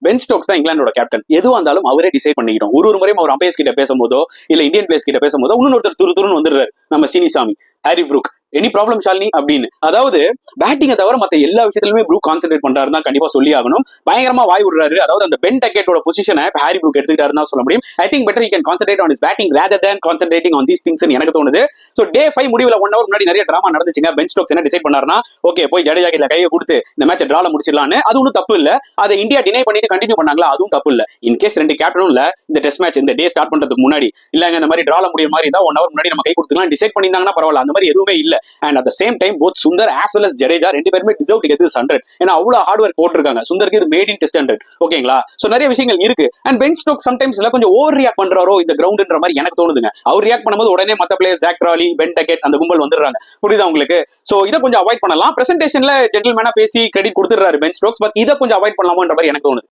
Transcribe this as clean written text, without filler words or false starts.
Ben Stokes தான் இங்கிலாந்தோட captain. எதுவா இருந்தாலும் அவரே டிசைட் பண்ணிக்கிட்டோம். ஒரு முறையும் அவர் அம்பையர்ஸ் கிட்ட பேசும்போதோ இல்ல இந்தியன் பிளேயர்ஸ் கிட்ட பேசும்போதோ இன்னொருத்தர் துருன்னு வந்துடுறாரு, நம்ம சினிசாமி, Harry Brook. Any problem Shalini அப்படின்னு. அதாவது பேட்டிங்கை தவிர மத்த எல்லா விஷயத்திலுமே ப்ரூக் கான்சென்ட்ரேட் பண்றாரு தான் கண்டிப்பா சொல்லி ஆகணும். பயங்கரமா வாய் விடுறாரு. அதாவது அந்த பென் டக்கெட்டோட பொசிஷனை ஹாரி ப்ரூக் எடுத்துக்கிட்டாருன்னு சொல்ல முடியும். I think better he can concentrate on his batting rather than concentrating on these things எனக்கு தோணுது. ஸோ டே 5 முடிவில் 1 hour முன்னாடி நிறைய டிராமா நடந்துச்சுங்க. பென் ஸ்டோக்ஸ் என்ன டிசைட் பண்ணாருன்னா, ஓகே போய் ஜடேஜா கிட்ட கையை கொடுத்து இந்த மேட்சை டிரால முடிச்சிடலான்னு. அது ஒன்றும் தப்பு இல்ல. அதை இந்தியா டினை பண்ணிட்டு கண்டினியூ பண்ணாங்களா, அதுவும் தப்பு இல்ல. இன்கேஸ் 2 கேப்டனும் இல்ல, இந்த டெஸ்ட் மேட்ச் இந்த டே ஸ்டார்ட் பண்றதுக்கு முன்னாடி இல்லங்க இந்த மாதிரி டிரால முடிய மாதிரி தான் 1 hour முன்னாடி நம்ம கை கொடுத்துக்கலாம் டிசைட் பண்ணியிருந்தாங்கன்னா பரவாயில்ல. அந்த மாதிரி எதுவுமே இல்ல. And at the same time both Sundar as well as Jadeja 2 பேருமே டிசர்வ் டு கெட் திஸ் 100. ஏன்னா அவ்வளவு ஹார்ட் ஒர்க் போட்டிருக்காங்க. சுந்தருக்கு இது மேட் இன் டெஸ்ட் 100. ஓகேங்களா? சோ நிறைய விஷயங்கள் இருக்கு. அண்ட் பென் ஸ்டோக்ஸ் சம்டைம்ஸ் கொஞ்சம் ஓவர் ரியாக்ட் பண்றாரோ இந்த கிரவுண்ட்ன்ற மாதிரி எனக்கு தோணுதுங்க. அவர் ரியாக்ட் பண்ணும்போது உடனே மத்த player Zak Crawley, Ben Duckett அந்த கும்பல் வந்துடுறாங்க. புரியுதா உங்களுக்கு? சோ இதை கொஞ்சம் அவாய்ட் பண்ணலாம். பிரசன்டேஷன்ல ஜென்டில்மேனா பேசி கிரெடிட் கொடுத்துறாரு பென் ஸ்டோக்ஸ். பட் இதை கொஞ்சம் அவாய்ட் பண்ணலாமோன்ற மாதிரி எனக்கு தோணுது.